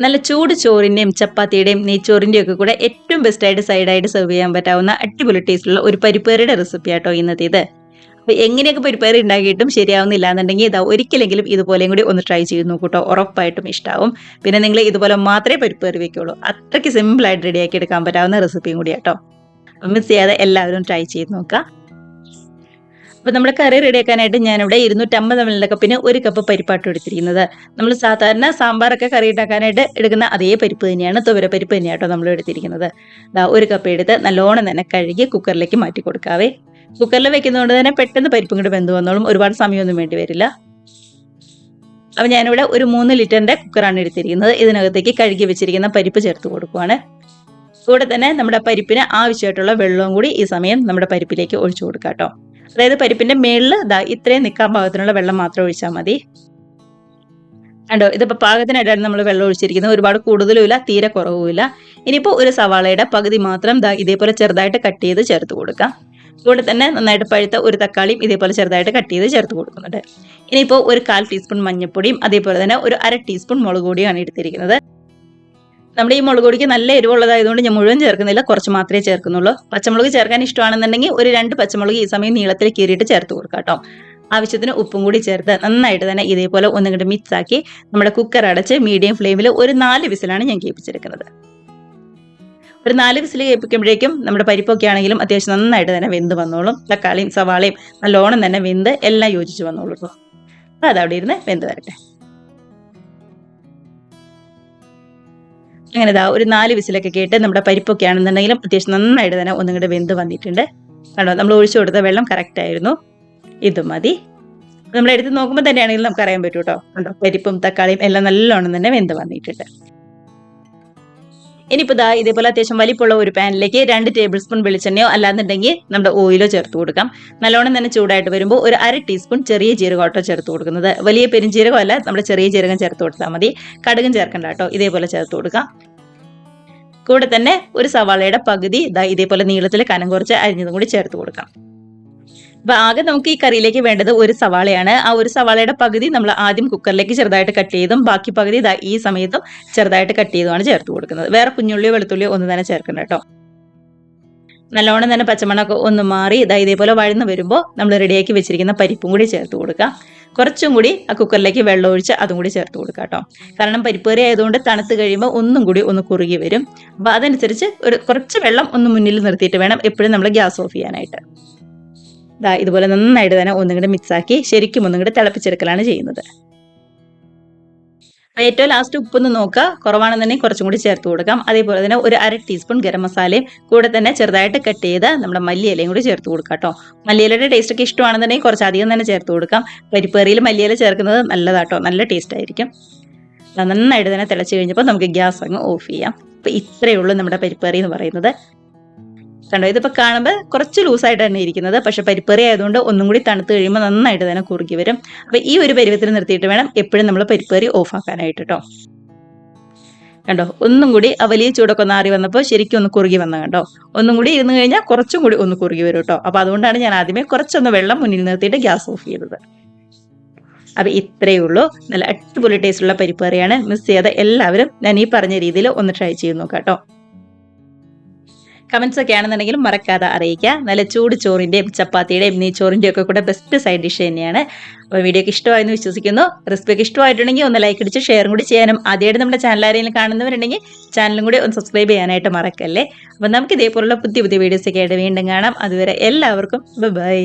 നല്ല ചൂട് ചോറിൻ്റെയും ചപ്പാത്തിയുടെയും നെയ്ച്ചോറിൻ്റെയും ഒക്കെ കൂടെ ഏറ്റവും ബെസ്റ്റായിട്ട് സൈഡായിട്ട് സെർവ് ചെയ്യാൻ പറ്റാവുന്ന അടിപൊളി ടേസ്റ്റുള്ള ഒരു പരിപ്പേറിയുടെ റെസിപ്പി ആട്ടോ ഇന്നത്തേത്. അപ്പോൾ എങ്ങനെയൊക്കെ പരിപ്പേറി ഉണ്ടാക്കിയിട്ടും ശരിയാവുന്നില്ല എന്നുണ്ടെങ്കിൽ ഇതാ ഒരിക്കലെങ്കിലും ഇതുപോലെയും കൂടി ഒന്ന് ട്രൈ ചെയ്ത് നോക്കൂട്ടോ, ഉറപ്പായിട്ടും ഇഷ്ടാവും. പിന്നെ നിങ്ങൾ ഇതുപോലെ മാത്രമേ പരിപ്പേറി വെക്കുള്ളൂ. അത്രയ്ക്ക് സിമ്പിളായിട്ട് റെഡിയാക്കി എടുക്കാൻ പറ്റാവുന്ന റെസിപ്പിയും കൂടി ആട്ടോ. മിസ് ചെയ്യാതെ എല്ലാവരും ട്രൈ ചെയ്ത് നോക്കുക. അപ്പോൾ നമ്മുടെ കറി റെഡിയാക്കാനായിട്ട് ഞാനിവിടെ 250 ml കപ്പിന് 1 കപ്പ് പരിപ്പാട്ട് എടുത്തിരിക്കുന്നത്. നമ്മൾ സാധാരണ സാമ്പാറൊക്കെ കറി ഉണ്ടാക്കാനായിട്ട് എടുക്കുന്ന അതേ പരിപ്പ് തന്നെയാണ്, തുവര പരിപ്പ് തന്നെയാട്ടോ നമ്മൾ എടുത്തിരിക്കുന്നത്. 1 കപ്പ് എടുത്ത് നല്ലോണം തന്നെ കഴുകി കുക്കറിലേക്ക് മാറ്റി കൊടുക്കാവേ. കുക്കറിൽ വെക്കുന്നതുകൊണ്ട് തന്നെ പെട്ടെന്ന് പരിപ്പും കൂടി വെന്ത് വന്നോളും, ഒരുപാട് സമയമൊന്നും വേണ്ടി വരില്ല. അപ്പോൾ ഞാനിവിടെ ഒരു 3 ലിറ്ററിൻ്റെ കുക്കറാണ് എടുത്തിരിക്കുന്നത്. ഇതിനകത്തേക്ക് കഴുകി വെച്ചിരിക്കുന്ന പരിപ്പ് ചേർത്ത് കൊടുക്കുവാണ്. കൂടെ തന്നെ നമ്മുടെ പരിപ്പിന് ആവശ്യമായിട്ടുള്ള വെള്ളവും കൂടി ഈ സമയം നമ്മുടെ പരിപ്പിലേക്ക് ഒഴിച്ചു കൊടുക്കാം കേട്ടോ. അതായത് പരിപ്പിന്റെ മേളിൽ ഇത്രയും നിൽക്കാൻ പാകത്തിനുള്ള വെള്ളം മാത്രം ഒഴിച്ചാൽ മതി. കണ്ടോ, ഇതിപ്പോൾ പാകത്തിനായിട്ടാണ് നമ്മൾ വെള്ളം ഒഴിച്ചിരിക്കുന്നത്. ഒരുപാട് കൂടുതലുമില്ല, തീരെ കുറവുമില്ല. ഇനിയിപ്പോൾ ഒരു സവാളയുടെ പകുതി മാത്രം ഇതേപോലെ ചെറുതായിട്ട് കട്ട് ചെയ്ത് ചേർത്ത് കൊടുക്കാം. കൂടെ തന്നെ നന്നായിട്ട് പഴുത്ത ഒരു തക്കാളിയും ഇതേപോലെ ചെറുതായിട്ട് കട്ട് ചെയ്ത് ചേർത്ത് കൊടുക്കുന്നുണ്ട്. ഇനിയിപ്പോൾ ഒരു 1/4 ടീസ്പൂൺ മഞ്ഞൾപ്പൊടിയും അതേപോലെ തന്നെ ഒരു 1/2 ടീസ്പൂൺ മുളക് പൊടിയാണ് എടുത്തിരിക്കുന്നത്. നമ്മുടെ ഈ മുളക് പൊടിക്ക് നല്ല എരിവുള്ളതായതുകൊണ്ട് ഞാൻ മുഴുവൻ ചേർക്കുന്നില്ല, കുറച്ച് മാത്രമേ ചേർക്കുന്നുള്ളൂ. പച്ചമുളക് ചേർക്കാൻ ഇഷ്ടമാണെന്നുണ്ടെങ്കിൽ ഒരു 2 പച്ചമുളക് ഈ സമയം നീളത്തിൽ കീറിയിട്ട് ചേർത്ത് കൊടുക്കാം കേട്ടോ. ആവശ്യത്തിന് ഉപ്പും കൂടി ചേർത്ത് നന്നായിട്ട് തന്നെ ഇതേപോലെ ഒന്നുകൂടി മിക്സ് ആക്കി നമ്മുടെ കുക്കർ അടച്ച് മീഡിയം ഫ്ലെയിമിൽ ഒരു 4 വിസിലാണ് ഞാൻ കേൾപ്പിച്ചെടുക്കുന്നത്. ഒരു 4 വിസിൽ കേൾപ്പിക്കുമ്പോഴേക്കും നമ്മുടെ പരിപ്പൊക്കെ ആണെങ്കിലും അത്യാവശ്യം നന്നായിട്ട് തന്നെ വെന്ത് വന്നോളും. തക്കാളിയും സവാളയും നല്ലോണം തന്നെ വെന്ത് എല്ലാം യോജിച്ച് വന്നോളൂ കേട്ടോ. അപ്പോൾ അതവിടെ ഇരുന്ന് വെന്ത് വരട്ടെ. അങ്ങനെ ഒരു 4 വിസിലൊക്കെ കേട്ട് നമ്മുടെ പരിപ്പൊക്കെ ആണെന്നുണ്ടെങ്കിലും അത്യാവശ്യം നന്നായിട്ട് തന്നെ ഒന്നും കൂടെ വെന്ത് വന്നിട്ടുണ്ട്. കണ്ടോ, നമ്മൾ ഒഴിച്ചു കൊടുത്ത വെള്ളം കറക്റ്റ് ആയിരുന്നു. ഇത് മതി. നമ്മൾ എടുത്ത് നോക്കുമ്പോൾ തന്നെയാണെങ്കിലും നമുക്ക് അറിയാൻ പറ്റും കേട്ടോ. കണ്ടോ, പരിപ്പും തക്കാളിയും എല്ലാം നല്ലോണം തന്നെ വെന്ത് വന്നിട്ടുണ്ട്. ഇനിയിപ്പോൾ ഇതേപോലെ അത്യാവശ്യം വലിപ്പമുള്ള ഒരു പാനിലേക്ക് 2 ടേബിൾ സ്പൂൺ വെളിച്ചെണ്ണയോ അല്ലാന്നുണ്ടെങ്കിൽ നമ്മുടെ ഓയിലോ ചേർത്ത് കൊടുക്കാം. നല്ലോണം തന്നെ ചൂടായിട്ട് വരുമ്പോൾ ഒരു 1/2 ടീസ്പൂൺ ചെറിയ ജീരകോട്ടോ ചേർത്ത് കൊടുക്കുന്നത്. വലിയ പെരുംജീരകം അല്ല, നമ്മുടെ ചെറിയ ജീരകം ചേർത്ത് കൊടുത്താൽ മതി. കടുകും ചേർക്കണ്ട കേട്ടോ, ഇതേപോലെ ചേർത്ത് കൊടുക്കാം. കൂടെ തന്നെ ഒരു സവാളയുടെ പകുതി ഇതേപോലെ നീളത്തിൽ കനം കുറച്ച് അരിഞ്ഞതും കൂടി ചേർത്ത് കൊടുക്കാം. അപ്പോൾ ആകെ നമുക്ക് ഈ കറിയിലേക്ക് വേണ്ടത് ഒരു സവാളയാണ്. ആ ഒരു സവാളയുടെ പകുതി നമ്മൾ ആദ്യം കുക്കറിലേക്ക് ചെറുതായിട്ട് കട്ട് ചെയ്തും ബാക്കി പകുതി ഈ സമയത്തും ചെറുതായിട്ട് കട്ട് ചെയ്തുമാണ് ചേർത്ത് കൊടുക്കുന്നത്. വേറെ കുഞ്ഞുള്ളിയോ വെളുത്തുള്ളിയോ ഒന്നും തന്നെ ചേർക്കണ്ട കേട്ടോ. നല്ലോണം തന്നെ പച്ചമണമൊക്കെ ഒന്ന് മാറി ഇതേപോലെ വഴന്ന് വരുമ്പോൾ നമ്മൾ റെഡിയാക്കി വെച്ചിരിക്കുന്ന പരിപ്പും കൂടി ചേർത്ത് കൊടുക്കാം. കുറച്ചും കൂടി ആ കുക്കറിലേക്ക് വെള്ളം ഒഴിച്ച് അതും കൂടി ചേർത്ത് കൊടുക്കാം കേട്ടോ. കാരണം പരിപ്പ് കറി ആയതുകൊണ്ട് തണുത്ത് കഴിയുമ്പോൾ ഒന്നും കൂടി ഒന്ന് കുറുകി വരും. അപ്പോൾ അതനുസരിച്ച് കുറച്ച് വെള്ളം ഒന്ന് മുന്നിൽ നിർത്തിയിട്ട് വേണം എപ്പോഴും നമ്മൾ ഗ്യാസ് ഓഫ് ചെയ്യാനായിട്ട്. ഇതുപോലെ നന്നായിട്ട് തന്നെ ഒന്നും കൂടി മിക്സാക്കി ശരിക്കും ഒന്നും കൂടി തിളപ്പിച്ചെടുക്കലാണ് ചെയ്യുന്നത്. ഏറ്റവും ലാസ്റ്റ് ഉപ്പൊന്ന് നോക്കുക, കുറവാണെന്നുണ്ടെങ്കിൽ കുറച്ചും കൂടി ചേർത്ത് കൊടുക്കാം. അതേപോലെ തന്നെ ഒരു 1/2 ടീസ്പൂൺ ഗരം മസാലയും കൂടെ തന്നെ ചെറുതായിട്ട് കട്ട് ചെയ്ത് നമ്മുടെ മല്ലിയിലയും കൂടി ചേർത്ത് കൊടുക്കാം കേട്ടോ. മല്ലിയിലയുടെ ടേസ്റ്റ് ഒക്കെ ഇഷ്ടമാണെന്നുണ്ടെങ്കിൽ കുറച്ചധികം തന്നെ ചേർത്ത് കൊടുക്കാം. പരിപ്പ് കറിയിൽ മല്ലിയില ചേർക്കുന്നത് നല്ലതാട്ടോ, നല്ല ടേസ്റ്റ് ആയിരിക്കും. നന്നായിട്ട് തന്നെ തിളച്ച് കഴിഞ്ഞപ്പോൾ നമുക്ക് ഗ്യാസ് അങ്ങ് ഓഫ് ചെയ്യാം. അപ്പോൾ ഇത്രയേ ഉള്ളൂ നമ്മുടെ പരിപ്പ് കറി എന്ന് പറയുന്നത്. കണ്ടോ, ഇതിപ്പോൾ കാണുമ്പോൾ കുറച്ച് ലൂസായിട്ടാണ് ഇരിക്കുന്നത്, പക്ഷെ പരിപ്പറി ആയതുകൊണ്ട് ഒന്നും കൂടി തണുത്ത് കഴിയുമ്പോൾ നന്നായിട്ട് തന്നെ കുറുകി വരും. അപ്പോൾ ഈ ഒരു പരുവത്തിൽ നിർത്തിയിട്ട് വേണം എപ്പോഴും നമ്മൾ പരിപ്പറി ഓഫ് ആക്കാനായിട്ട് കേട്ടോ. കണ്ടോ, ഒന്നും കൂടി വലിയ ചൂടൊക്കെ ഒന്ന് ആറി വന്നപ്പോൾ ശരിക്കും ഒന്ന് കുറുകി വന്ന കണ്ടോ. ഒന്നും കൂടി ഇരുന്ന് കഴിഞ്ഞാൽ കുറച്ചും കൂടി ഒന്ന് കുറുകി വരും കേട്ടോ. അപ്പോൾ അതുകൊണ്ടാണ് ഞാൻ ആദ്യമേ കുറച്ചൊന്ന് വെള്ളം മുന്നിൽ നിർത്തിയിട്ട് ഗ്യാസ് ഓഫ് ചെയ്തത്. അപ്പോൾ ഇത്രയേ ഉള്ളൂ. നല്ല അടിപൊളി ടേസ്റ്റുള്ള പരിപ്പറിയാണ്. മിസ് ചെയ്യാതെ എല്ലാവരും ഞാൻ ഈ പറഞ്ഞ രീതിയിൽ ഒന്ന് ട്രൈ ചെയ്ത് നോക്കാം കേട്ടോ. കമൻസ് ഒക്കെ ആണെന്നുണ്ടെങ്കിലും മറക്കാതെ അറിയിക്കുക. നല്ല ചൂട് ചോറിൻ്റെയും ചപ്പാത്തിയുടെയും നെയ്ച്ചോറിൻ്റെയും ഒക്കെ കൂടെ ബെസ്റ്റ് സൈഡ് ഡിഷ് തന്നെയാണ്. അപ്പോൾ വീഡിയോക്ക് ഇഷ്ടമായെന്ന് വിശ്വസിക്കുന്നു. റെസിപ്പിയൊക്കെ ഇഷ്ടമായിട്ടുണ്ടെങ്കിൽ ഒന്ന് ലൈക്ക് അടിച്ച് ഷെയറും കൂടി ചെയ്യാനും ആദ്യമായിട്ട് നമ്മുടെ ചാനൽ ആരെങ്കിലും കാണുന്നവരുണ്ടെങ്കിൽ ചാനലും കൂടി ഒന്ന് സബ്സ്ക്രൈബ് ചെയ്യാനായിട്ട് മറക്കല്ലേ. അപ്പോൾ നമുക്ക് ഇതേപോലുള്ള പുതിയ പുതിയ വീഡിയോസൊക്കെ ആയിട്ട് വീണ്ടും കാണാം. അതുവരെ എല്ലാവർക്കും ബൈ.